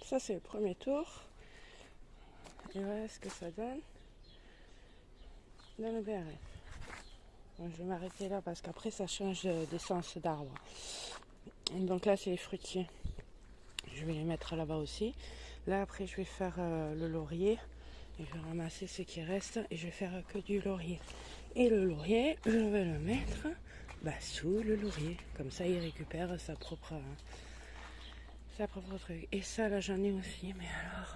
ça c'est le premier tour. Et voilà ce que ça donne dans le BRF. Bon, je vais m'arrêter là parce qu'après ça change d'essence d'arbre. Donc là c'est les fruitiers. Je vais les mettre là-bas aussi. Là après je vais faire le laurier. Et je vais ramasser ce qui reste et je vais faire que du laurier. Et le laurier, je vais le mettre sous le laurier. Comme ça il récupère sa propre truc. Et ça là j'en ai aussi, mais alors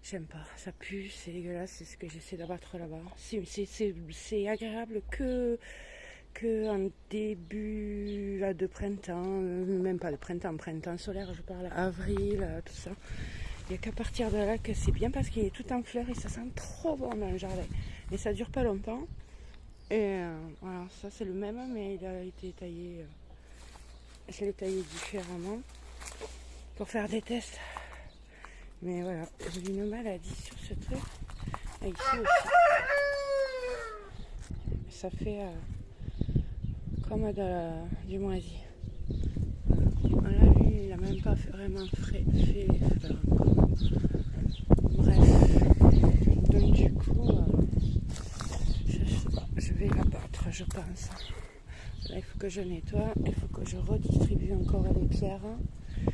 j'aime pas, ça pue, c'est dégueulasse, c'est ce que j'essaie d'abattre là-bas. C'est agréable que en début de printemps, même pas de printemps solaire, je parle avril, tout ça. Il n'y a qu'à partir de là que c'est bien parce qu'il est tout en fleurs et ça sent trop bon dans le jardin. Et ça dure pas longtemps. Et voilà, ça c'est le même, mais il a été taillé. Je l'ai taillé différemment pour faire des tests. Mais voilà, j'ai une maladie sur ce truc. Et ici aussi. Ça fait comme du moisi. Voilà. Là, lui, il n'a même pas vraiment fait les fleurs encore. Bref. Donc du coup, je sais pas, je vais l'abattre, je pense. Là, il faut que je nettoie, il faut que je redistribue encore les pierres.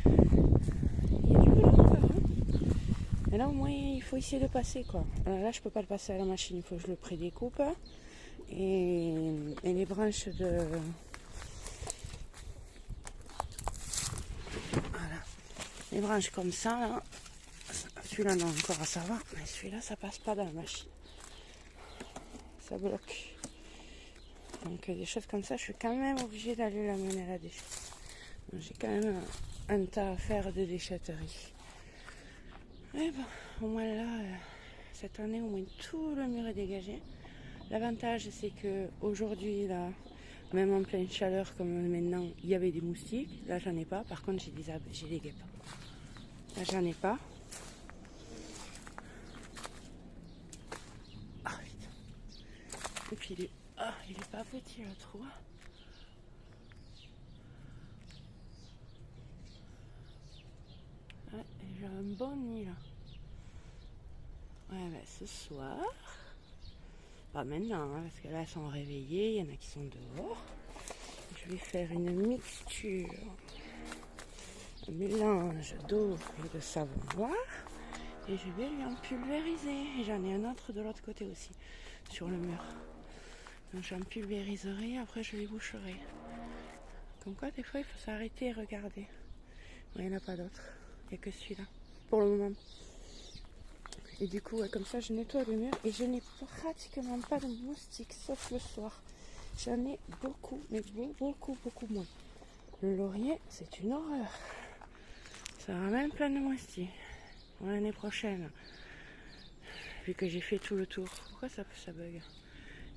Il y a du boulot encore, hein. Mais là, au moins, il faut essayer de passer, quoi. Alors là, je peux pas le passer à la machine, il faut que je le prédécoupe. Et les branches de... Voilà. Les branches comme ça, là. Celui-là, non, encore, ça va. Mais celui-là, ça passe pas dans la machine. Ça bloque. Donc, des choses comme ça, je suis quand même obligée d'aller la mener à la déchetterie. J'ai quand même un tas à faire de déchetterie. Mais bon, au moins là, cette année, au moins tout le mur est dégagé. L'avantage, c'est que aujourd'hui, là, même en pleine chaleur comme maintenant, il y avait des moustiques. Là, j'en ai pas. Par contre, j'ai des guêpes. Là, j'en ai pas. Ah, putain. Et puis, il est pas petit, le trou. Ouais, j'ai un bon nid, là. Ouais, ce soir... Pas maintenant, hein, parce que là, elles sont réveillées. Il y en a qui sont dehors. Je vais faire une mixture. Un mélange d'eau et de savon noir. Et je vais lui en pulvériser. Et j'en ai un autre de l'autre côté aussi, sur le mur. Donc j'en pulvériserai, après je les boucherai. Comme quoi, des fois, il faut s'arrêter et regarder. Il n'y en a pas d'autres. Il n'y a que celui-là, pour le moment. Et du coup, comme ça, je nettoie le mur. Et je n'ai pratiquement pas de moustiques, sauf le soir. J'en ai beaucoup, mais beaucoup moins. Le laurier, c'est une horreur. Ça ramène plein de moustiques. Pour l'année prochaine, vu que j'ai fait tout le tour. Pourquoi ça bug?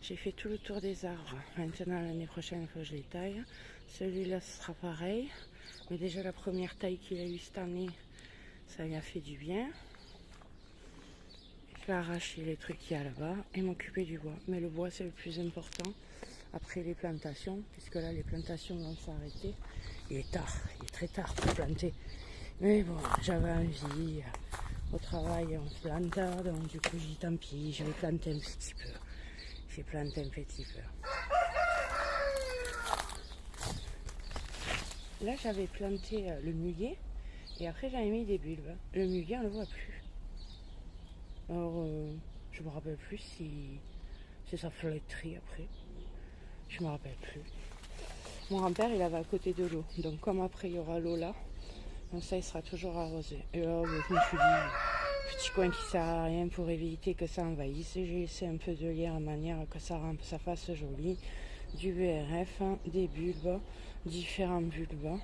J'ai fait tout le tour des arbres. Maintenant, l'année prochaine, il faut que je les taille. Celui-là, ce sera pareil. Mais déjà, la première taille qu'il a eue cette année, ça lui a fait du bien. Je vais arracher les trucs qu'il y a là-bas et m'occuper du bois. Mais le bois, c'est le plus important. Après les plantations, puisque là, les plantations vont s'arrêter. Il est tard, il est très tard pour planter. Mais bon, j'avais envie. Au travail, on plante. Donc, du coup, j'ai dit tant pis, je vais planter un petit peu. J'ai planté un petit peu. Là, j'avais planté le muguet et après, j'avais mis des bulbes. Le muguet, on ne le voit plus. Alors, je me rappelle plus si ça flétrit après. Je me rappelle plus. Mon grand-père, il avait à côté de l'eau. Donc, comme après, il y aura l'eau là, donc ça, il sera toujours arrosé. Et là, je me suis dit, petit coin qui sert à rien pour éviter que ça envahisse. J'ai laissé un peu de lierre de manière que ça fasse joli. Du BRF, des bulbes, différents bulbes.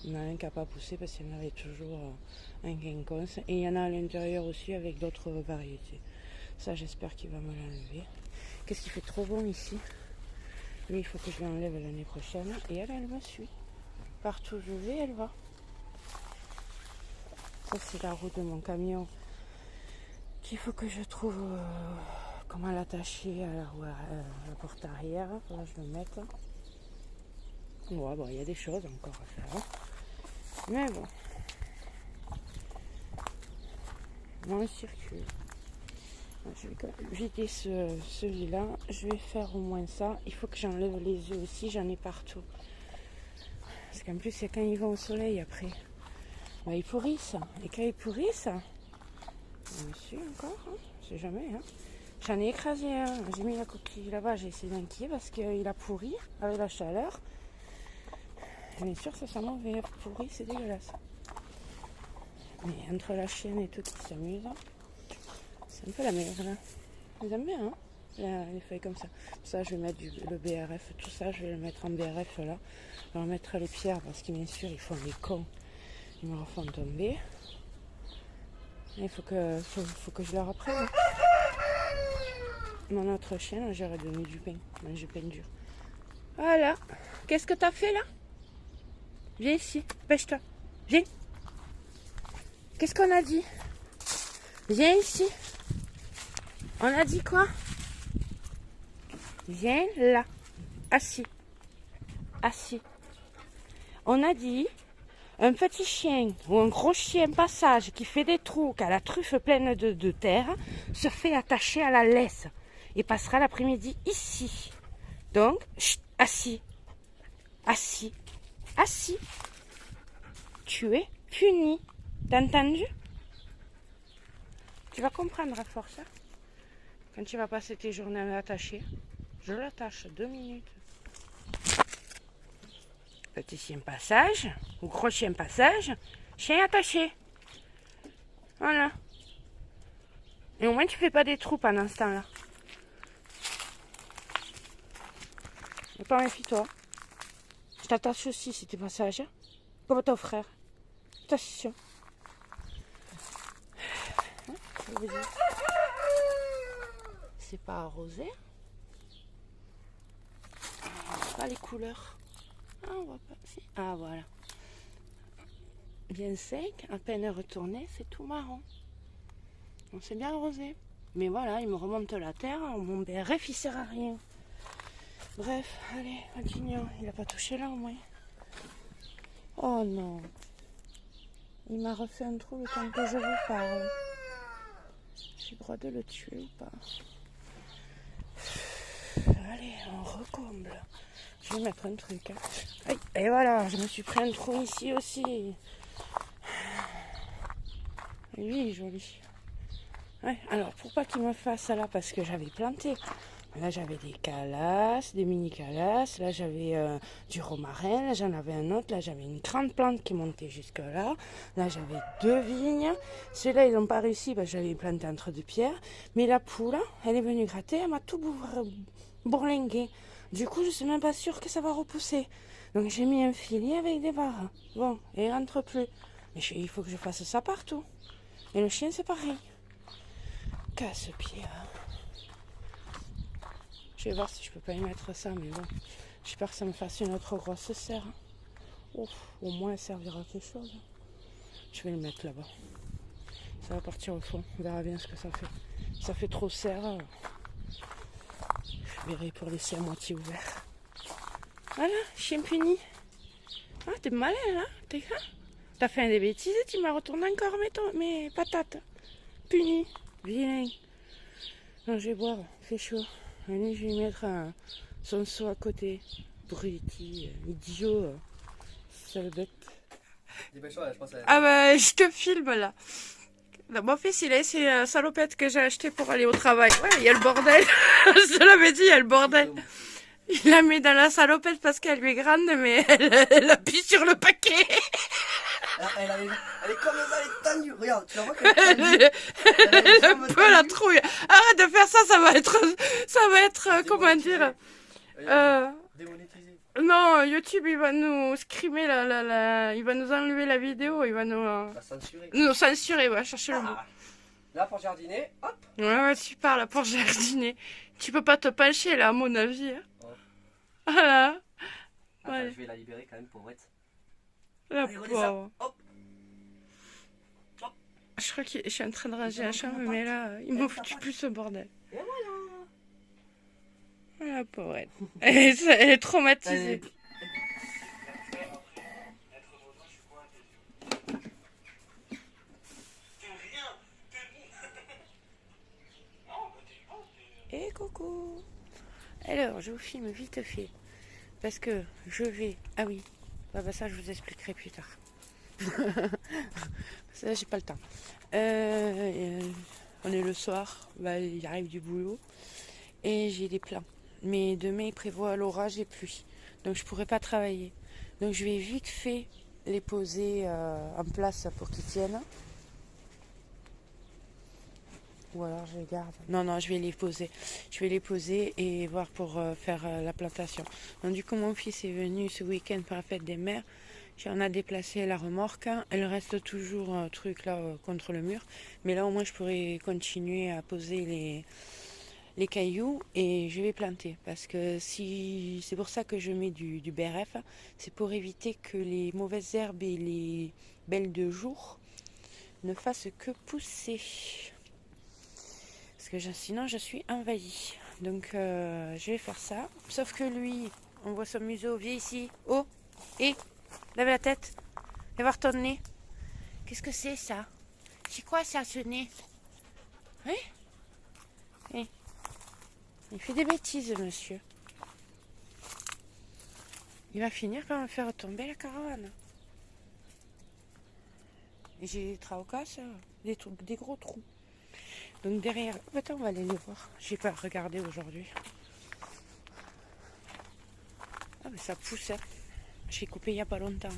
Il y en a un qui n'a pas poussé parce qu'il y en avait toujours un quinconce. Et il y en a à l'intérieur aussi avec d'autres variétés. Ça, j'espère qu'il va me l'enlever. Qu'est-ce qui fait trop bon ici? Lui, il faut que je l'enlève l'année prochaine. Et elle me suit. Partout où je vais, elle va. Ça, c'est la roue de mon camion qu'il faut que je trouve comment l'attacher à la porte arrière. Là, je le mette. Ouais, bon, il y a des choses encore à faire. Mais bon. Moins circule. Je vais vider celui-là. Je vais faire au moins ça. Il faut que j'enlève les œufs aussi. J'en ai partout. Parce qu'en plus, c'est quand ils vont au soleil après. Bah, ils pourrissent. Et quand ils pourrissent, dessus encore, hein, je sais jamais. Hein. J'en ai écrasé un. J'ai mis la coquille là-bas. J'ai essayé d'inquiéter parce qu'il a pourri avec la chaleur. Bien sûr, ça sent mauvais. Pourri, c'est dégueulasse. Mais entre la chienne et tout qui s'amuse, c'est un peu la meilleure là. Ils aiment bien, hein, les feuilles comme ça. Ça, je vais mettre le BRF, tout ça, je vais le mettre en BRF là. Je vais remettre les pierres parce que bien sûr, ils font des cons. Ils me refont tomber. Il faut que je leur apprenne. Mon autre chien, j'aurais donné du pain, du pain dur. Voilà. Qu'est-ce que t'as fait là? Viens ici, pêche-toi. Viens. Qu'est-ce qu'on a dit? Viens ici. On a dit quoi? Viens là. Assis. Assis. On a dit un petit chien ou un gros chien passage qui fait des trous, qui a la truffe pleine de terre, se fait attacher à la laisse et passera l'après-midi ici. Donc, chut, assis. Assis. Assis. Tu es puni. T'as entendu? Tu vas comprendre à force. Hein? Quand tu vas passer tes journées à l'attacher, je l'attache 2 minutes. Petit chien passage, ou gros chien passage, chien attaché. Voilà. Et au moins tu fais pas des trous pendant ce temps-là. Et pas méfie-toi. Je t'attache aussi si t'es passage. Hein? Comme ton frère. Attention. C'est pas arrosé. Pas les couleurs. Ah, on voit pas. Si. Ah, voilà. Bien sec, à peine retourné, c'est tout marron. On s'est bien arrosé. Mais voilà, il me remonte la terre. Mon BRF, il sert à rien. Bref, allez, continuons. Il a pas touché là au moins. Oh non. Il m'a refait un trou le temps que je vous parle. J'ai le droit de le tuer ou pas? Allez, on recomble. Je vais mettre un truc. Hein. Aïe, et voilà, je me suis pris un trou ici aussi. Lui, il est joli. Ouais, alors, pour pas qu'il me fasse ça là, parce que j'avais planté. Là, j'avais des calasses, des mini calasses. Là, j'avais du romarin. Là, j'en avais un autre. Là, j'avais une grande plante qui montait jusque là. Là, j'avais 2 vignes. Ceux-là, ils n'ont pas réussi parce que j'avais planté entre 2 pierres. Mais la poule, elle est venue gratter. Elle m'a tout bourlingué. Du coup, je suis même pas sûre que ça va repousser. Donc, j'ai mis un filet avec des barres. Bon, et il rentre plus. Mais il faut que je fasse ça partout. Et le chien, c'est pareil. Casse-pied. Je vais voir si je peux pas y mettre ça, mais bon. J'espère que ça me fasse une autre grosse serre. Ouf, au moins, elle servira à quelque chose. Je vais le mettre là-bas. Ça va partir au fond. On verra bien ce que ça fait. Ça fait trop serre. Je verrai pour laisser à moitié ouvert. Voilà, chien puni. Ah, t'es malin là. T'as fait des bêtises et tu m'as retourné encore mes patates. Puni. Vilain. Non, je vais boire. Il fait chaud. Allez, je vais mettre son seau à côté. Bruti, idiot. Sale bête. Ah bah, je te filme là. Là, mon fils, il a essayé la salopette que j'ai achetée pour aller au travail. Ouais, il y a le bordel. Je te l'avais dit, il y a le bordel. Il l'a mis dans la salopette parce qu'elle lui est grande, mais elle appuie sur le paquet. Elle est comme ça, elle est tendue. Regarde, tu la vois qu'elle est tendue. Elle est un peu la trouille. Arrête de faire ça, ça va être comment dire Démonétisé. Non, YouTube, il va nous scrimer il va nous enlever la vidéo, il va nous censurer, va chercher le mot. Là, pour jardiner, hop. Ouais, super, là, pour jardiner. Tu peux pas te pencher, là, à mon avis. Hein. Oh. Voilà. Attends, ouais. Je vais la libérer quand même pour être. La pauvre. Je crois que je suis en train de ranger la chambre, mais là, il m'a foutu plus ce bordel. Et voilà. La pauvre. Elle est traumatisée. Alors, je vous filme vite fait. Parce que je vais... Ah oui, ça je vous expliquerai plus tard. Ça, j'ai pas le temps. On est le soir, il arrive du boulot et j'ai des plans. Mais demain, il prévoit l'orage et pluie. Donc, je pourrai pas travailler. Donc, je vais vite fait les poser en place pour qu'ils tiennent. Ou alors je les garde. Non, je vais les poser. Je vais les poser et voir pour faire la plantation. Donc, du coup, mon fils est venu ce week-end pour la fête des mères. On a déplacé la remorque. Elle reste toujours un truc là contre le mur. Mais là, au moins, je pourrais continuer à poser les cailloux et je vais planter. Parce que si c'est pour ça que je mets du BRF, c'est pour éviter que les mauvaises herbes et les belles de jour ne fassent que pousser. Parce que sinon, je suis envahie. Donc, je vais faire ça. Sauf que lui, on voit son museau. Viens ici. Oh, et lève la tête. Viens voir ton nez. Qu'est-ce que c'est ça? C'est quoi ça, ce nez? Oui? Oui. Il fait des bêtises, monsieur. Il va finir par me faire tomber la caravane. Et j'ai des traucasses, des gros trous. Donc derrière, attends, on va aller le voir. J'ai pas regardé aujourd'hui. Ah mais ça pousse. Hein. J'ai coupé il n'y a pas longtemps.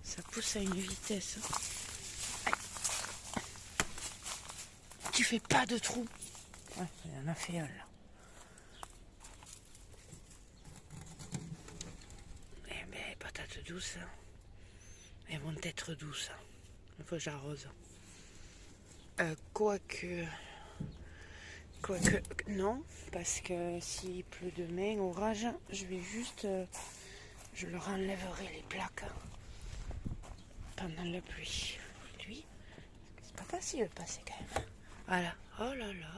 Ça pousse à une vitesse. Aïe. Tu fais pas de trou. Ouais, il y en a fait un là. Eh ben, patates douces. Hein. Elles vont être douces. Hein. Il faut que j'arrose. Quoique, non, parce que s'il pleut demain, orage, je vais juste, je leur enlèverai les plaques pendant la pluie. Lui, c'est pas facile de passer quand même. Voilà, oh là là,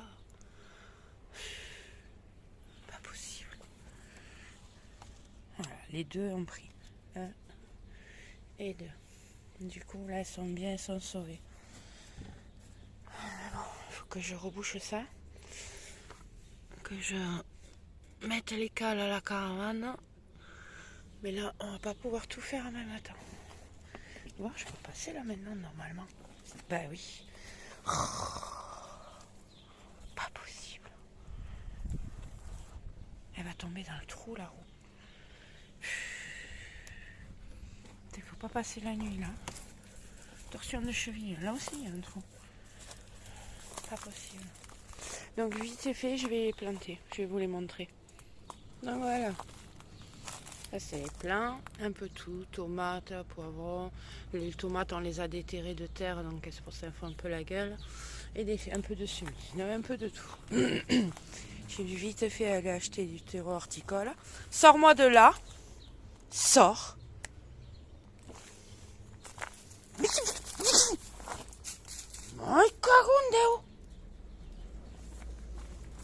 pas possible. Voilà, les deux ont pris 1 et 2. Du coup, là, elles sont bien, elles sont sauvées. Bon, il faut que je rebouche ça. Que je mette les cales à la caravane. Mais là, on va pas pouvoir tout faire en même temps. Bon, je peux passer là maintenant, normalement. Bah oui. Pas possible. Elle va tomber dans le trou, la roue. Il faut pas passer la nuit, là. Torsion de cheville. Là aussi, il y a un trou. Pas possible. Donc, vite et fait, je vais les planter. Je vais vous les montrer. Donc, voilà. Là, c'est les plants, un peu tout, tomates, poivrons. Les tomates, on les a déterrées de terre, donc c'est pour ça qu'elles font un peu la gueule. Et un peu de semis, un peu de tout. J'ai vite fait aller acheter du terreau horticole. Sors-moi de là. Sors.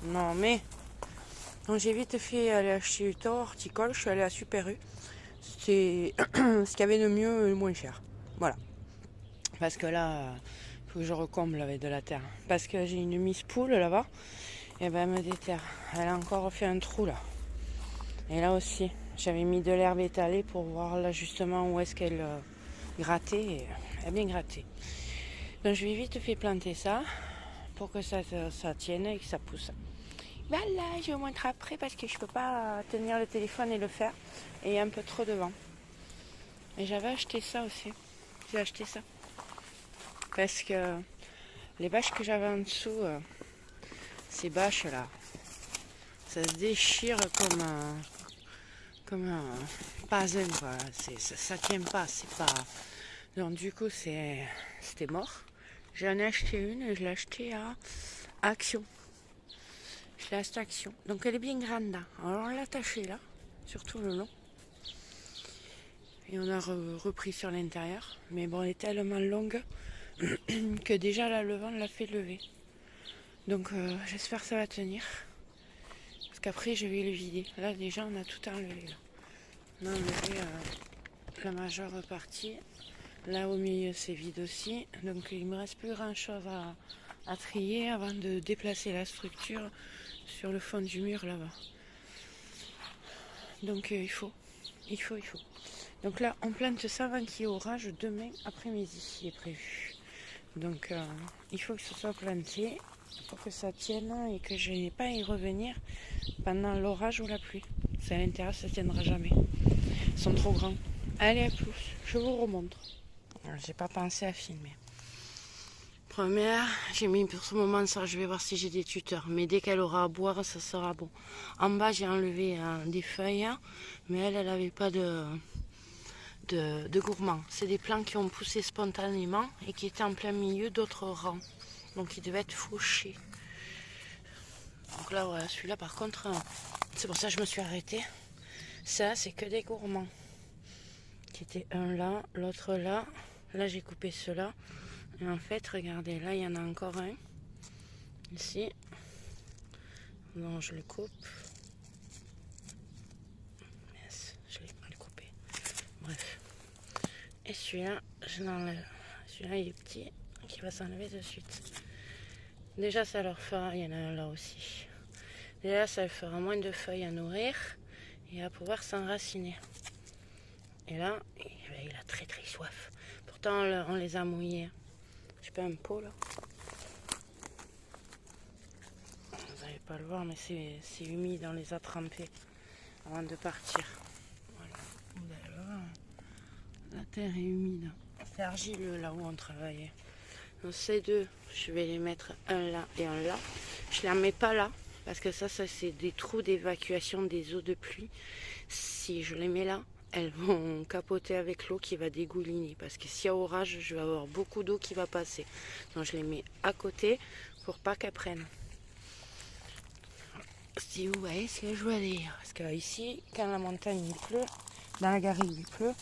Non mais... Donc j'ai vite fait aller acheter du terreau horticole. Je suis allée à Super U. C'est ce qu'il y avait de mieux et le moins cher. Voilà. Parce que là, il faut que je recomble avec de la terre. Parce que j'ai une Miss Poule là-bas. Et ben elle me déterre. Elle a encore fait un trou là. Et là aussi, j'avais mis de l'herbe étalée pour voir là justement où est-ce qu'elle grattait. Et elle a bien gratté. Donc je vais vite fait planter ça pour que ça tienne et que ça pousse. Voilà, je vous montre après parce que je peux pas tenir le téléphone et le faire. Et il y a un peu trop de vent. Et j'avais acheté ça aussi. J'ai acheté ça. Parce que les bâches que j'avais en dessous, ces bâches là, ça se déchire comme un puzzle, quoi. Ça tient pas, c'est pas. Donc du coup c'était mort. J'en ai acheté une et je l'ai acheté à Action. Je l'ai acheté à Action. Donc elle est bien grande là. Alors on l'a attachée là, sur tout le long. Et on a repris sur l'intérieur. Mais bon, elle est tellement longue que déjà là, le vent l'a fait lever. Donc j'espère que ça va tenir. Parce qu'après je vais le vider. Là déjà on a tout enlevé. Là. On a enlevé la majeure partie. Là au milieu c'est vide aussi. Donc il me reste plus grand chose à trier avant de déplacer la structure sur le fond du mur là-bas. Donc il faut. Donc là, on plante ça avant qu'il y ait orage demain après-midi, il est prévu. Donc il faut que ce soit planté pour que ça tienne et que je n'ai pas à y revenir pendant l'orage ou la pluie. C'est à l'intérieur, ça ne tiendra jamais. Ils sont trop grands. Allez, à plus, je vous remontre. J'ai pas pensé à filmer. Première, j'ai mis pour ce moment ça, je vais voir si j'ai des tuteurs. Mais dès qu'elle aura à boire, ça sera bon. En bas, j'ai enlevé des feuilles, mais elle n'avait pas de gourmands. C'est des plants qui ont poussé spontanément et qui étaient en plein milieu d'autres rangs. Donc ils devaient être fauchés. Donc là, voilà, celui-là par contre, c'est pour ça que je me suis arrêtée. Ça, c'est que des gourmands. Qui était un là, l'autre là. Là, j'ai coupé ceux-là. Et en fait, regardez, là, il y en a encore un. Ici. Non, je le coupe. Yes, je l'ai mal coupé. Bref. Et celui-là, je l'enlève. Celui-là, il est petit, qui va s'enlever de suite. Déjà, ça leur fera... Il y en a un là aussi. Déjà, ça leur fera moins de feuilles à nourrir et à pouvoir s'enraciner. Et là, il a très très soif. Pourtant, on les a mouillés. J'ai pas un pot là. Vous n'allez pas le voir, mais c'est humide. On les a trempés avant de partir. Voilà. Vous allez le voir. La terre est humide. C'est argileux là où on travaillait. Donc ces deux, je vais les mettre un là et un là. Je ne les mets pas là parce que ça c'est des trous d'évacuation des eaux de pluie. Si je les mets là, elles vont capoter avec l'eau qui va dégouliner. Parce que s'il y a orage, je vais avoir beaucoup d'eau qui va passer. Donc je les mets à côté pour pas qu'elles prennent. Si vous voyez ce que je veux dire. Parce que ici, quand la montagne il pleut, dans la garrigue il pleut,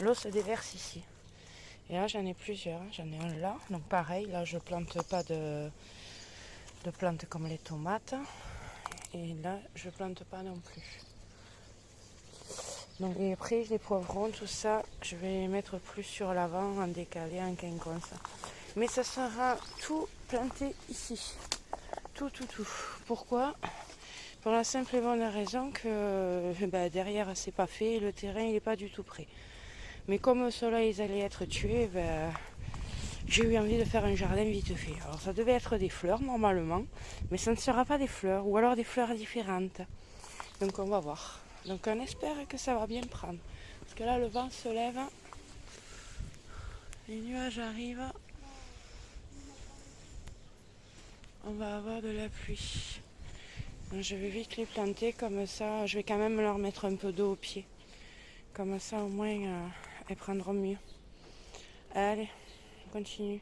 l'eau se déverse ici. Et là j'en ai plusieurs, j'en ai un là, donc pareil, là je plante pas de plantes comme les tomates. Et là je plante pas non plus. Donc et après les poivrons, tout ça, je vais les mettre plus sur l'avant, en décalé, en quinconce. Mais ça sera tout planté ici. Tout. Pourquoi ? Pour la simple et bonne raison que derrière c'est pas fait et le terrain il n'est pas du tout prêt. Mais comme ceux-là ils allaient être tués, j'ai eu envie de faire un jardin vite fait. Alors ça devait être des fleurs normalement, mais ça ne sera pas des fleurs, ou alors des fleurs différentes. Donc on va voir. Donc on espère que ça va bien prendre. Parce que là le vent se lève, les nuages arrivent, on va avoir de la pluie. Donc, je vais vite les planter comme ça, je vais quand même leur mettre un peu d'eau au pied. Comme ça au moins elles prendront mieux. Allez, on continue.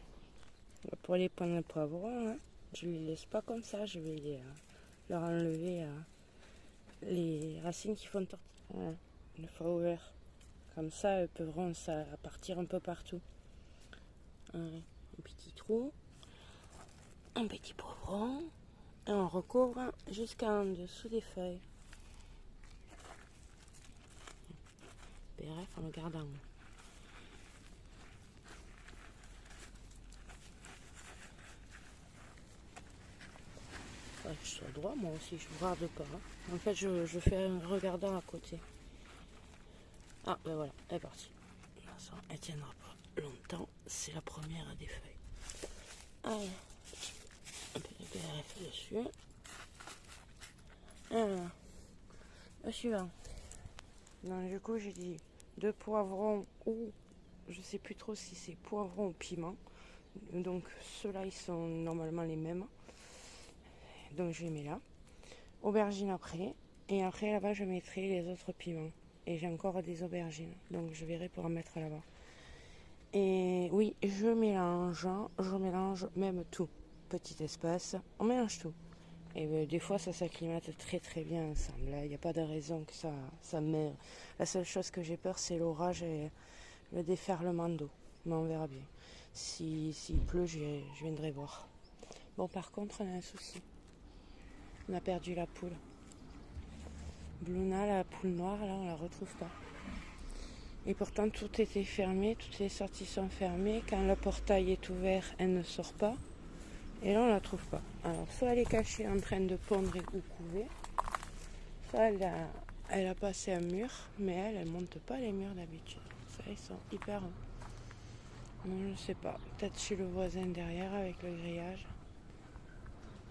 Pour les pommes de poivrons, je ne les laisse pas comme ça, je vais leur enlever les racines qui font tortiller. Voilà, une fois ouvert. Comme ça, elles pourront partir un peu partout. Un petit trou, un petit poivron, et on recouvre jusqu'en dessous des feuilles. Bref, on le garde en haut. Que je sois droit, moi aussi, je ne regarde pas. En fait, je fais un regardant à côté. Ah, ben voilà, elle est partie. Ça, elle tiendra pas longtemps. C'est la première des feuilles. Allez, un peu de BRF dessus. Alors, le suivant. Donc, du coup, j'ai dit 2 poivrons ou je sais plus trop si c'est poivron ou piment. Donc, ceux-là, ils sont normalement les mêmes. Donc je les mets là. Aubergines après. Et après là-bas je mettrai les autres piments. Et j'ai encore des aubergines. Donc je verrai pour en mettre là-bas. Et oui, je mélange même tout. Petit espace, on mélange tout. Et des fois ça s'acclimate très très bien ensemble. Il n'y a pas de raison que ça meure. La seule chose que j'ai peur c'est l'orage et le déferlement d'eau. Mais on verra bien. S'il pleut, je viendrai voir. Bon, par contre, on a un souci. On a perdu la poule. Bluna, la poule noire, là, on la retrouve pas. Et pourtant, tout était fermé, toutes les sorties sont fermées. Quand le portail est ouvert, elle ne sort pas. Et là, on la trouve pas. Alors, soit elle est cachée en train de pondre ou couver, soit elle a passé un mur, mais elle monte pas les murs d'habitude. Ça, ils sont hyper hauts. Non, je sais pas. Peut-être chez le voisin derrière avec le grillage.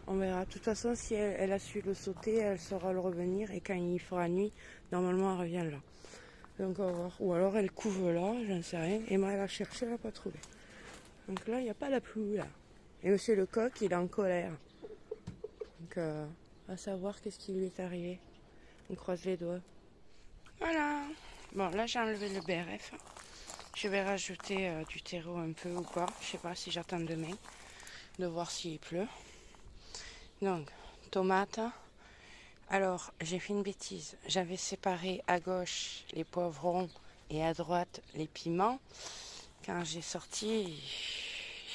On verra. De toute façon, si elle a su le sauter, elle saura le revenir. Et quand il fera nuit, normalement, elle revient là. Donc, on va voir. Ou alors, elle couve là, j'en sais rien. Et moi, elle a cherché, elle n'a pas trouvé. Donc là, il n'y a pas la pluie, là. Et monsieur Lecoq, il est en colère. Donc, à savoir qu'est-ce qui lui est arrivé. On croise les doigts. Voilà. Bon, là, j'ai enlevé le BRF. Je vais rajouter du terreau un peu ou pas. Je sais pas si j'attends demain de voir s'il pleut. Donc, tomates. Alors, j'ai fait une bêtise. J'avais séparé à gauche les poivrons et à droite les piments. Quand j'ai sorti,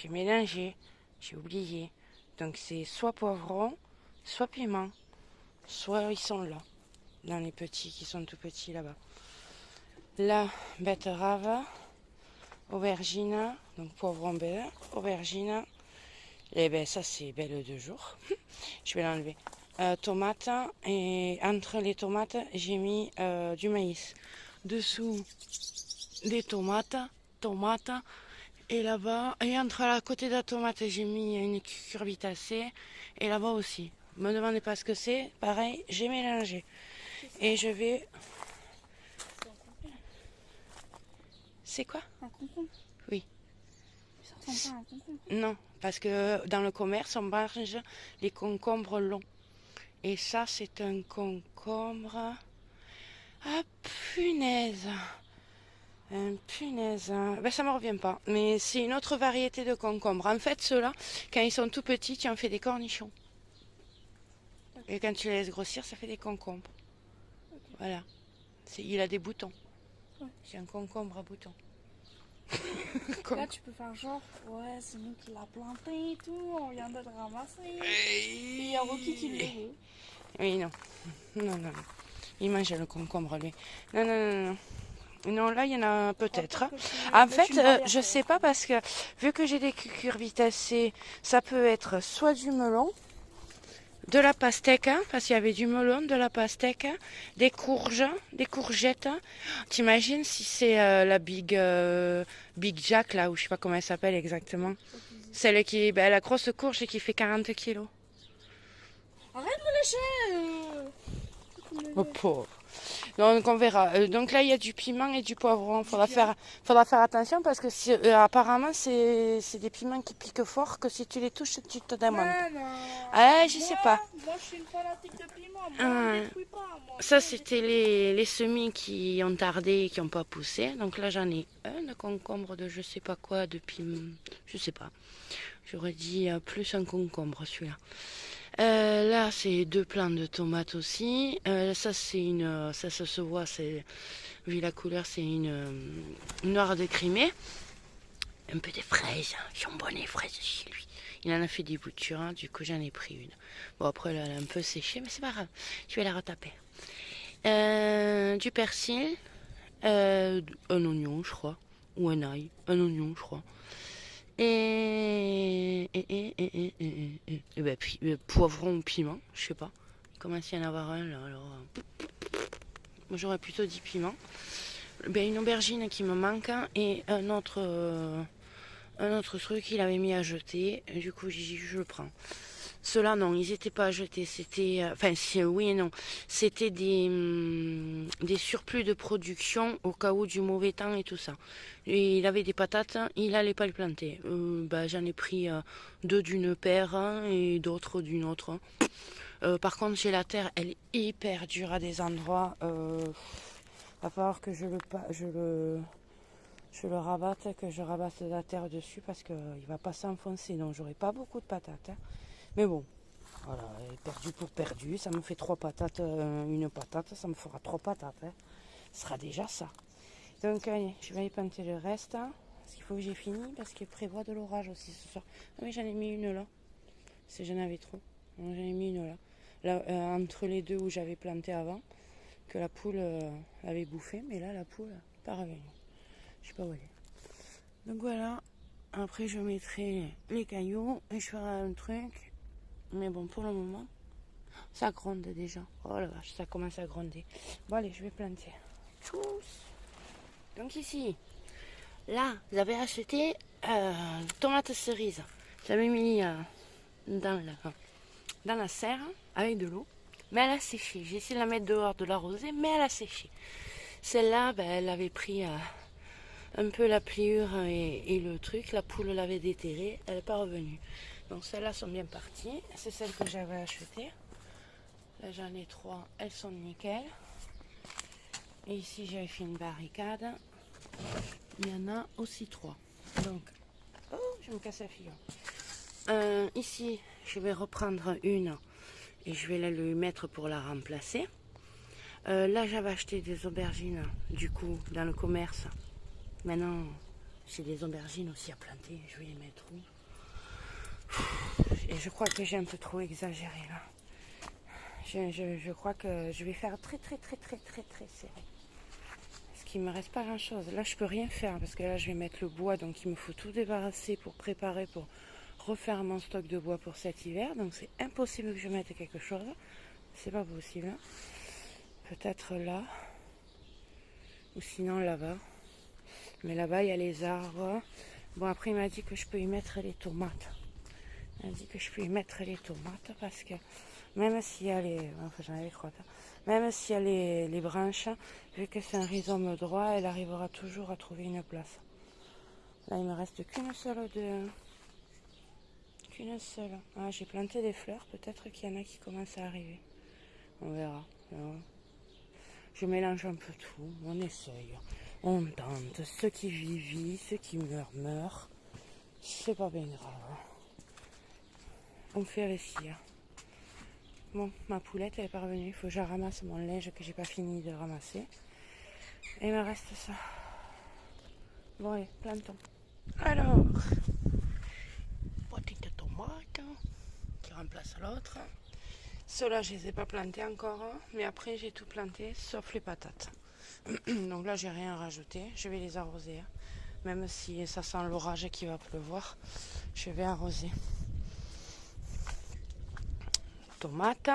j'ai mélangé. J'ai oublié. Donc, c'est soit poivron, soit piment. Soit ils sont là, dans les petits qui sont tout petits là-bas. La betterave, aubergine, donc poivron belle, aubergine. Et ben ça c'est belle de jour. Je vais l'enlever. Tomates, et entre les tomates j'ai mis du maïs. Dessous des tomates, et là-bas, et entre à côté de la tomate j'ai mis une cucurbitacée, et là-bas aussi. Me demandez pas ce que c'est, pareil, j'ai mélangé. Et je vais... C'est quoi? Un concombre. Oui. Ça ressemble pas à un concombre. Non, parce que dans le commerce, on mange les concombres longs. Et ça, c'est un concombre... Ah, punaise! Punaise. Ben, ça me revient pas. Mais c'est une autre variété de concombre. En fait, ceux-là, quand ils sont tout petits, tu en fais des cornichons. Et quand tu les laisses grossir, ça fait des concombres. Okay. Voilà. Il a des boutons. Ouais. C'est un concombre à boutons. Là, tu peux faire genre, ouais, c'est nous qui l'a planté et tout, on vient de le ramasser. Et il y a Rocky qui le veut. Oui, non. Non. Il mange le concombre, lui. Non. Non, là, il y en a peut-être. En fait, je sais pas parce que, vu que j'ai des cucurbitacées, ça peut être soit du melon, de la pastèque, hein, parce qu'il y avait du melon, de la pastèque, des courges, des courgettes. T'imagines si c'est la Big Jack, là, ou je sais pas comment elle s'appelle exactement. Celle qui, la grosse courge qui fait 40 kilos. Arrête de me lécher. Oh, pauvre. Donc on verra. Donc là il y a du piment et du poivron. Faudra faire attention parce que apparemment c'est des piments qui piquent fort que si tu les touches tu te demandes. Non. Ah je sais pas. Moi je suis une fanatique de piment. Moi, je détruis pas. Ça c'était les semis qui ont tardé et qui n'ont pas poussé. Donc là j'en ai un de concombre de je sais pas quoi, de piment. Je sais pas. J'aurais dit plus un concombre celui-là. Là, c'est 2 plants de tomates aussi. Ça, c'est ça se voit, vu la couleur, c'est une noire de Crimée. Un peu de fraises, jambonnées fraises chez lui. Il en a fait des boutures, hein, du coup, j'en ai pris une. Bon, après, là, elle a un peu séché, mais c'est pas grave. Je vais la retaper. Du persil, un oignon, je crois, ou un ail, un oignon, je crois. Et ben, puis, poivron ou piment, je sais pas. Il commence à y en avoir un là, alors. Moi j'aurais plutôt dit piment. Ben, une aubergine qui me manque et un autre truc qu'il avait mis à jeter. Du coup j'ai dit je le prends. Ceux-là non, ils n'étaient pas à jeter. C'était, oui et non. C'était des surplus de production au cas où du mauvais temps et tout ça. Et il avait des patates, il allait pas les planter. J'en ai pris 2 d'une paire et d'autres d'une autre. Par contre, j'ai la terre, elle est hyper dure à des endroits. Va falloir que je le rabatte, que je rabatte la terre dessus parce qu'il va pas s'enfoncer. Donc j'aurai pas beaucoup de patates. Mais bon, voilà, perdu pour perdu. Ça me fait 3 patates, une patate, ça me fera 3 patates. Ce sera déjà ça. Donc allez, je vais épanter le reste. Parce qu'il faut que j'ai fini, parce qu'il prévoit de l'orage aussi ce soir. Ah oui, j'en ai mis une là. Si j'en avais trop. J'en ai mis une là. Là entre les 2 où j'avais planté avant. Que la poule avait bouffé. Mais là, la poule, pas revenue. Je sais pas où elle est. Donc voilà. Après, je mettrai les cailloux et je ferai un truc. Mais bon, pour le moment, Ça gronde déjà. Oh la vache, ça commence à gronder. Bon allez, je vais planter. Tchuss. Donc ici, là, j'avais acheté tomates cerises. J'avais mis dans la serre avec de l'eau. Mais elle a séché. J'ai essayé de la mettre dehors, de l'arroser, mais elle a séché. Celle-là, ben, elle avait pris un peu la pliure et le truc. La poule l'avait déterrée. Elle n'est pas revenue. Donc celles-là sont bien parties. C'est celles que j'avais achetées. Là j'en ai 3. Elles sont nickel. Et ici j'avais fait une barricade. Il y en a aussi 3. Donc, oh, je me casse la figure. Ici, je vais reprendre une et je vais la lui mettre pour la remplacer. Là, j'avais acheté des aubergines, du coup, dans le commerce. Maintenant, j'ai des aubergines aussi à planter. Je vais les mettre où? Et je crois que j'ai un peu trop exagéré là. Je crois que je vais faire très serré. Parce qu'il me reste pas grand chose. Là, je peux rien faire parce que là, je vais mettre le bois. Donc, il me faut tout débarrasser pour préparer, pour refaire mon stock de bois pour cet hiver. Donc, c'est impossible que je mette quelque chose. C'est pas possible. Peut-être là. Ou sinon là-bas. Mais là-bas, il y a les arbres. Bon, après, il m'a dit que je peux y mettre les tomates. Il m'a dit que je peux y mettre les tomates parce que même s'il y a les... Enfin, j'en avais crotte. Même s'il y a les branches, vu que c'est un rhizome droit, elle arrivera toujours à trouver une place. Là, il me reste qu'une seule de... Qu'une seule. Ah, j'ai planté des fleurs. Peut-être qu'il y en a qui commencent à arriver. On verra. Je mélange un peu tout. On essaye. On tente. Ceux qui vivent, ceux qui meurent. C'est pas bien grave. On fait avec ça. Bon, ma poulette elle est pas revenue. Il faut que je ramasse mon linge que j'ai pas fini de ramasser. Et il me reste ça. Bon, allez, plantons. Alors, boîte de tomates qui remplace l'autre. Ceux-là, je les ai pas plantés encore, mais après j'ai tout planté sauf les patates. Donc là, j'ai rien rajouté. Je vais les arroser. Même si ça sent l'orage qui va pleuvoir, je vais arroser. Tomates,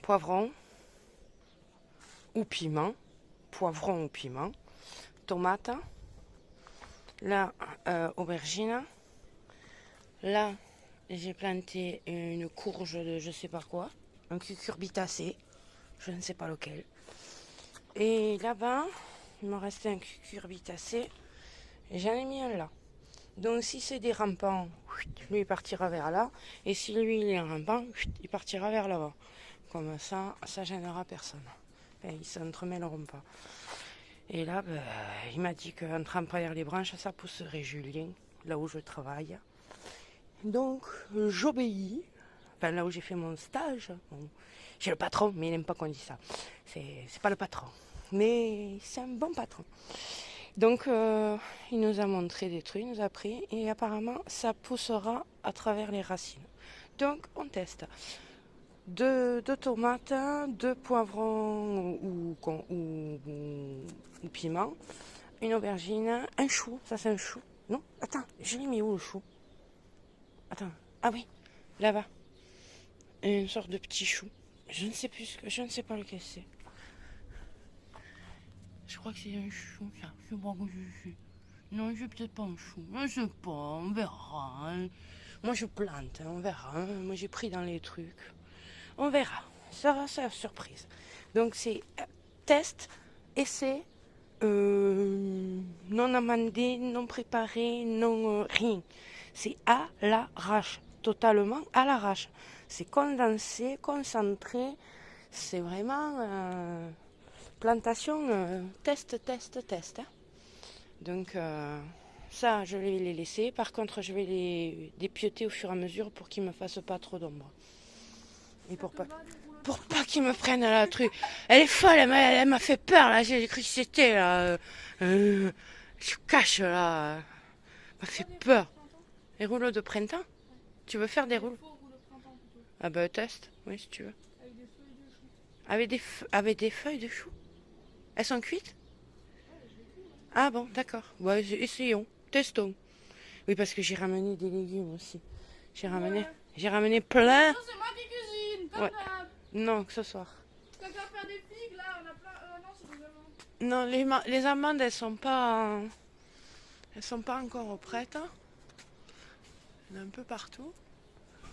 poivron ou piment. Poivron ou piment. Tomates. Là, aubergine. Là, j'ai planté une courge de je sais pas quoi. Un cucurbitacé. Je ne sais pas lequel. Et là-bas, il me restait un cucurbitacé. Et j'en ai mis un là. Donc si c'est des rampants, lui il partira vers là. Et si lui il est un rampant, il partira vers là-bas. Comme ça, ça gênera personne. Et ils ne s'entremêleront pas. Et là, ben, il m'a dit qu'en trempant les branches, ça pousserait Julien, là où je travaille. Donc, j'obéis. Enfin, là où j'ai fait mon stage. Bon, j'ai le patron, mais il n'aime pas qu'on dise ça. C'est pas le patron. Mais c'est un bon patron. Donc, il nous a montré des trucs, il nous a appris. Et apparemment, ça poussera à travers les racines. Donc, on teste. Deux tomates, 2 poivrons ou piment, une aubergine, un chou. Ça, c'est un chou. Non, attends, je l'ai mis où le chou? Attends, ah oui, là-bas. Une sorte de petit chou. Je ne sais pas lequel c'est. Je crois que c'est un chou, ça. Je sais pas que je sais. Non, c'est peut-être pas un chou. Je sais pas, on verra. Hein. Moi, je plante, on verra. Hein. Moi, j'ai pris dans les trucs. On verra. Ça sera surprise. Donc, c'est test, essai, non amendé, non préparé, non rien. C'est à l'arrache. Totalement à l'arrache. C'est condensé, concentré. C'est vraiment... plantation, test. Hein. Donc, ça, je vais les laisser. Par contre, je vais les dépioter au fur et à mesure pour qu'ils ne me fassent pas trop d'ombre. Et pour pas qu'ils me prennent la truc. Elle est folle, elle m'a fait peur, là. J'ai cru que c'était, là. Je cache, là. Elle m'a fait peur. Les rouleaux de printemps? Tu veux faire des rouleaux? Ah bah, test, oui, si tu veux. Avec des feuilles de chou? Elles sont cuites? Ah bon, d'accord. Ouais, essayons, testons. Oui, parce que j'ai ramené des légumes aussi. J'ai ramené plein. Ça, c'est moi qui cuisine. Comme Ouais. Non, que ce soir. quand on va faire des figues, là, on a plein. Non, c'est des amandes. Non, les amandes, elles sont pas encore prêtes. Hein. Il y en a un peu partout.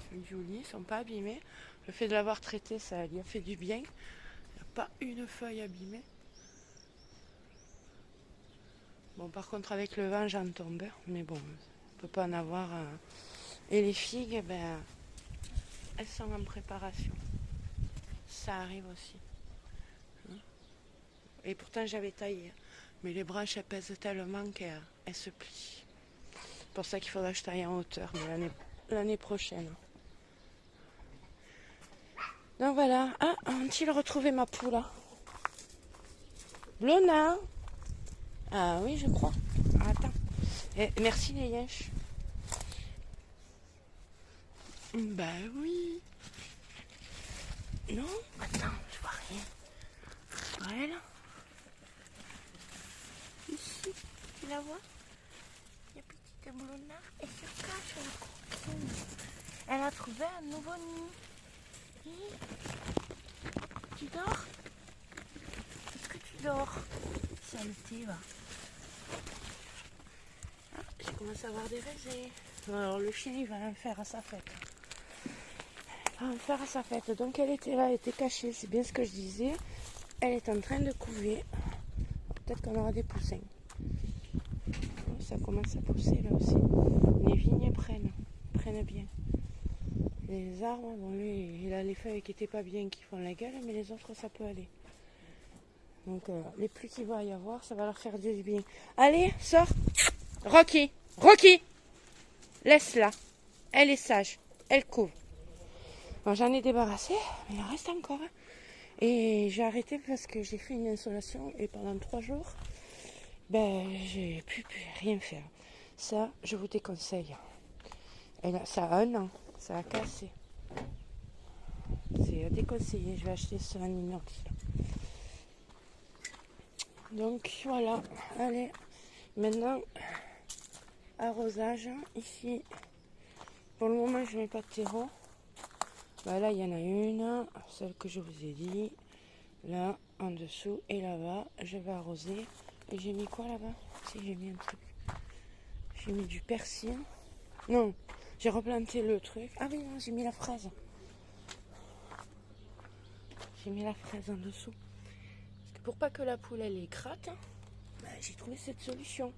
C'est joli, elles sont pas abîmées. Le fait de l'avoir traité, ça lui a fait du bien. Il n'y a pas une feuille abîmée. Bon, par contre, avec le vent, j'en tombe. Mais bon, on peut pas en avoir. Et les figues, ben, elles sont en préparation. Ça arrive aussi. Et pourtant, j'avais taillé. Mais les branches, elles pèsent tellement qu'elles se plient. C'est pour ça qu'il faudra que je taille en hauteur, mais l'année prochaine. Donc voilà. Ah, ont-ils retrouvé ma poule? Blona? Ah oui, je crois. Attends. Merci les yinches. Bah oui. Non? Attends, je vois rien. Voilà. Ici, tu la vois? La petite Blona, elle se cache la coquine. Elle a trouvé un nouveau nid. Tu dors? Est-ce que tu dors? Saleté, va. Ah, je commence à avoir des raisins. Alors le chien, il va en faire à sa fête. Il va en faire à sa fête. Donc elle était là, elle était cachée, c'est bien ce que je disais. Elle est en train de couver. Peut-être qu'on aura des poussins. Ça commence à pousser là aussi. Les vignes prennent bien. Les arbres, bon lui, il a les feuilles qui n'étaient pas bien, qui font la gueule, mais les autres, ça peut aller. Donc les pluies qu'il va y avoir, ça va leur faire du bien. Allez, sors. Rocky, laisse-la. Elle est sage, elle couvre. Bon, j'en ai débarrassé, mais il en reste encore. Et j'ai arrêté parce que j'ai fait une insolation et pendant 3 jours, ben, j'ai pu rien faire. Ça, je vous déconseille. Ça a 1 an, ça a cassé. C'est déconseillé, je vais acheter ça en inox. Donc voilà, allez, maintenant, arrosage, ici, pour le moment je mets pas de terreau. Bah là il y en a une, celle que je vous ai dit, là en dessous et là-bas, je vais arroser. Et j'ai mis quoi là-bas? Si, j'ai mis un truc. J'ai mis du persil. Non, j'ai replanté le truc. Ah oui, non, j'ai mis la fraise. J'ai mis la fraise en dessous. Parce que pour pas que la poule elle écrate, bah, j'ai trouvé cette solution.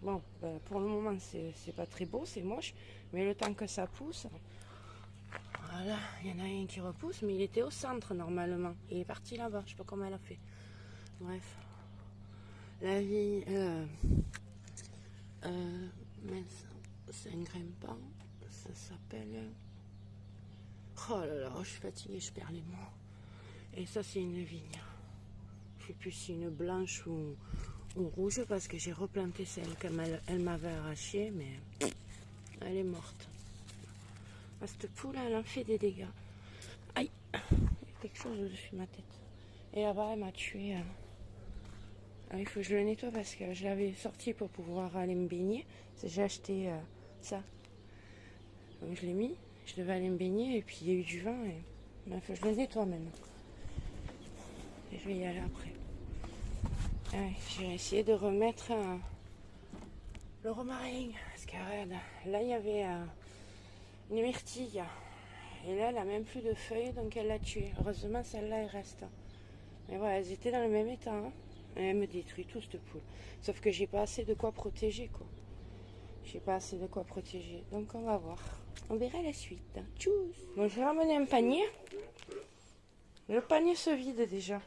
Bon, bah, pour le moment c'est pas très beau, c'est moche. Mais le temps que ça pousse, voilà, il y en a un qui repousse, mais il était au centre normalement. Il est parti là-bas, je sais pas comment elle a fait. Bref. La vie, c'est un grimpant, ça s'appelle... Oh là là, je suis fatiguée, je perds les mots. Et ça c'est une vigne. Je sais plus si une blanche ou rouge parce que j'ai replanté celle qu'elle m'avait arrachée, mais elle est morte. Ah, cette poule, elle en fait des dégâts. Aïe, il y a quelque chose au-dessus de ma tête. Et là-bas, elle m'a tué. Alors, il faut que je le nettoie parce que je l'avais sorti pour pouvoir aller me baigner. J'ai acheté ça. Donc je l'ai mis, je devais aller me baigner et puis il y a eu du vent et il faut que je le nettoie maintenant. Et je vais y aller après. Ouais, je vais essayer de remettre le romarin. Parce que regarde, là il y avait une myrtille. Et là elle a même plus de feuilles donc elle l'a tuée. Heureusement celle-là elle reste. Mais voilà, elles étaient dans le même état. Hein. Et elle me détruit tout cette poule. Sauf que j'ai pas assez de quoi protéger quoi. J'ai pas assez de quoi protéger. Donc on va voir. On verra la suite. Tchuss. Bon, je vais ramener un panier. Le panier se vide déjà.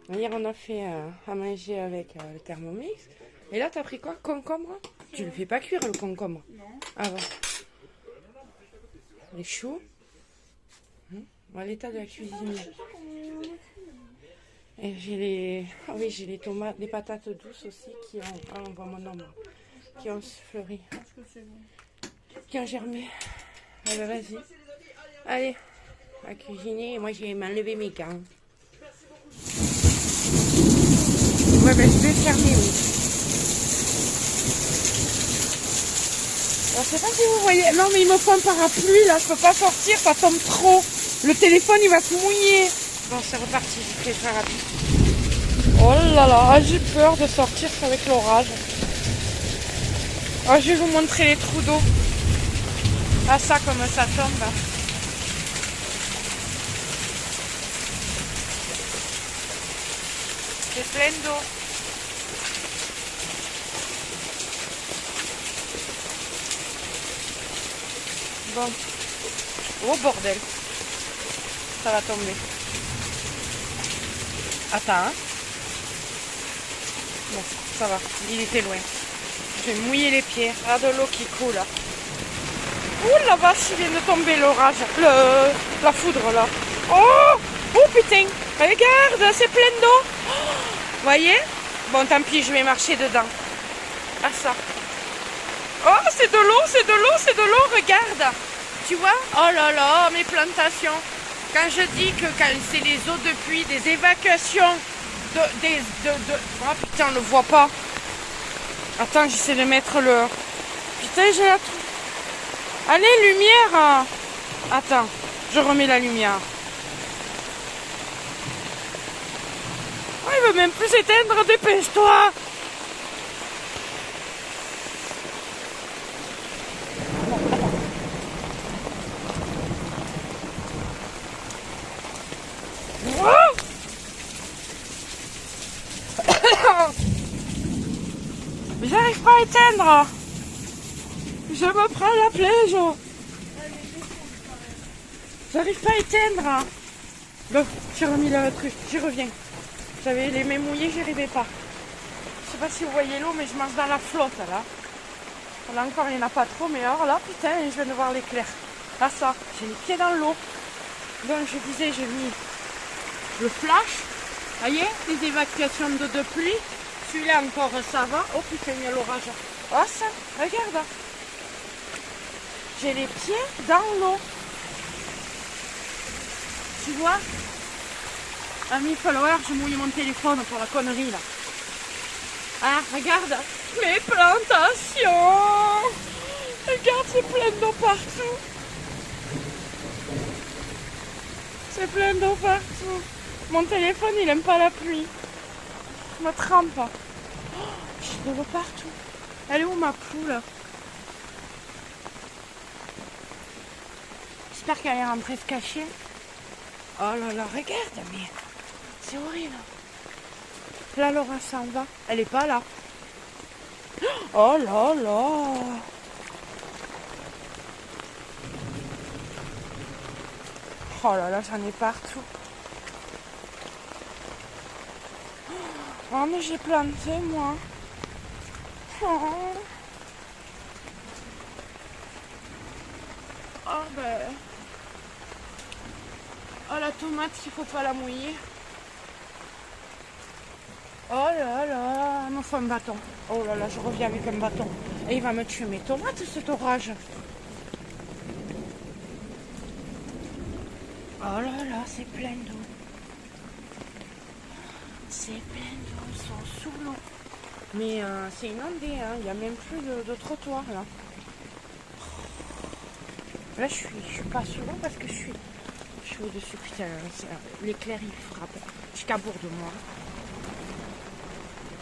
Hier on a fait à manger avec le Thermomix. Et là t'as pris quoi? Concombre? Tu le fais pas cuire le concombre? Non. Ah bon. Les choux. À l'état de la cuisine. Et j'ai les... Ah oui, j'ai les tomates, les patates douces aussi qui ont... Ah, on voit mon ombre. Qui ont fleuri. Qui ont germé. Ah bah vas-y. Allez, à cuisiner. Moi, j'ai m'enlevé mes gants. Ouais, ben je vais fermer, oui. Alors, je sais pas si vous voyez. Non, mais il me faut un parapluie, là. Je peux pas sortir, ça tombe trop. Le téléphone il va se mouiller. Bon, c'est reparti, c'est très rapide. Oh là là, j'ai peur de sortir avec l'orage. Oh, je vais vous montrer les trous d'eau. Ah, ça, comme ça tombe. C'est plein d'eau. Bon. Oh bordel. Ça va tomber. Attends. Hein. Bon, ça va. Il était loin. Je vais mouiller les pieds. Regarde l'eau qui coule. Ouh la vache, il vient de tomber l'orage. La foudre là. Oh, oh putain. Regarde, c'est plein d'eau. Vous voyez? Bon, tant pis, je vais marcher dedans. Ah ça. Oh, c'est de l'eau, c'est de l'eau, c'est de l'eau, regarde. Tu vois? Oh là là, mes plantations. Quand je dis que quand c'est les eaux de pluie, des évacuations de... Oh putain, on ne le voit pas. Attends, j'essaie de mettre le... Putain, j'ai la... Allez, lumière. Attends, je remets la lumière. Oh, il veut même plus s'éteindre, dépêche-toi. J'arrive pas à éteindre. Je me prends la plage. J'arrive pas à éteindre. Bon, j'ai remis le truc, j'y reviens. J'avais les mains mouillées, j'y arrivais pas. Je sais pas si vous voyez l'eau, mais je marche dans la flotte là. Là encore, il n'y en a pas trop, mais alors là, putain, je viens de voir l'éclair. Là, ça, j'ai les pieds dans l'eau. Donc, je disais, j'ai mis le flash. Vous voyez, les évacuations d'eau de pluie. Celui-là encore, ça va. Oh putain, il y a l'orage. Oh, ça, regarde. J'ai les pieds dans l'eau. Tu vois? À 1000 followers, je mouille mon téléphone pour la connerie là. Ah, regarde mes plantations. Regarde, c'est plein d'eau partout. C'est plein d'eau partout. Mon téléphone, il aime pas la pluie. Je me trempe. Oh, j'ai de l'eau partout. Elle est où ma poule? J'espère qu'elle est rentrée se cacher. Oh là là, regarde, mais c'est horrible. Là, Laura s'en va. Elle est pas là. Oh là là. Oh là là, j'en ai partout. Oh, mais j'ai planté, moi. Oh, oh ben... Oh, la tomate, il faut pas la mouiller. Oh là là, il me faut un bâton. Oh là là, je reviens avec un bâton. Et il va me tuer mes tomates, cet orage. Oh là là, c'est plein d'eau. C'est plein d'eau, ils sont sous l'eau. Mais c'est inondé, hein. Il n'y a même plus de trottoir là. Là, je suis pas sous l'eau parce que je suis au-dessus. Putain, l'éclair il frappe jusqu'à bout de moi.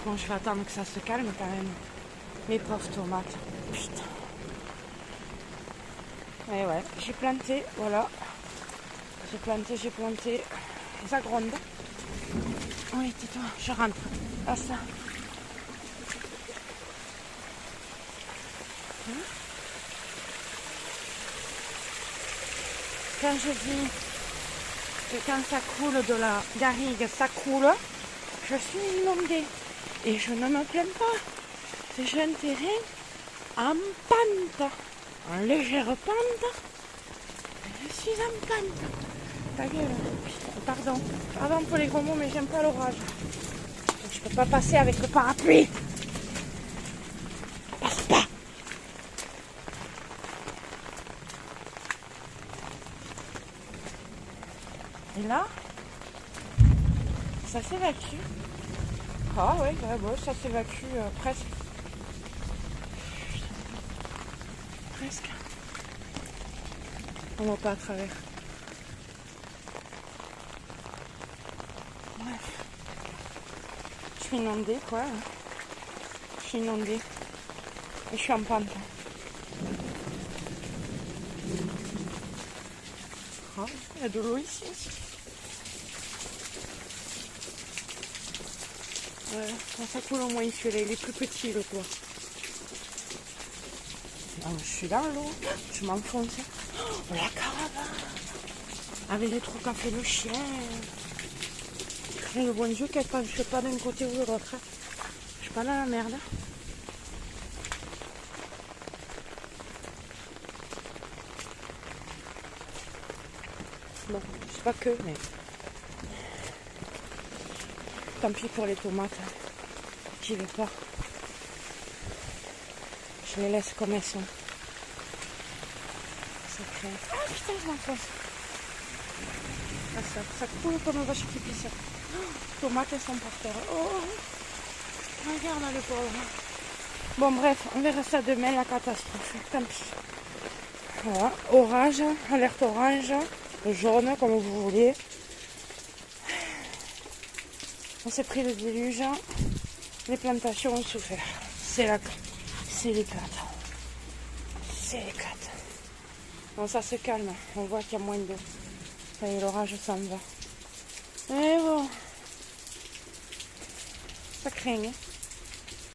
Bon, je vais attendre que ça se calme quand même. Mes pauvres tomates. Putain. Et ouais, j'ai planté, voilà. J'ai planté. Ça gronde. Oui, tais-toi, je rentre. Ah ça. Quand je dis que quand ça coule de la garrigue, ça coule, je suis inondée. Et je ne me plains pas. J'ai un terrain en pente, en légère pente. Je suis en pente. Ta gueule. Pardon. Pardon pour les gros mots, mais j'aime pas l'orage. Donc je peux pas passer avec le parapluie. Passe pas. Et là, ça s'évacue. Ah ouais, bon, ça s'évacue presque. Presque. On va pas à travers. suis inondée, quoi. Je suis inondée. Et je suis en pente. Oh, il y a de l'eau ici aussi. Ça coule au moins ici, il est plus petit le toit. Non, je suis dans l'eau, je m'enfonce. Oh, la caravane avec les trous qu'a fait le chien. Et le bon Dieu, je ne suis pas d'un côté ou de l'autre. Je suis pas dans la merde. Bon, je sais pas que, mais tant pis pour les tomates. J'y vais pas. Je les laisse comme elles sont. Ça crée... Ah putain, je m'enfonce. Ah, ça coule comme un vache qui pisse. Oh, tomates, elles sont par terre. Oh, regarde le pauvre. Bon bref, on verra ça demain, la catastrophe. Tant pis. Voilà, orage, alerte orange, jaune, comme vous voulez. On s'est pris le déluge. Les plantations ont souffert. C'est l'éclate. C'est l'éclate. Bon, ça se calme. On voit qu'il y a moins d'eau. Ça y est, l'orage s'en va. Mais bon. Ça craint, hein.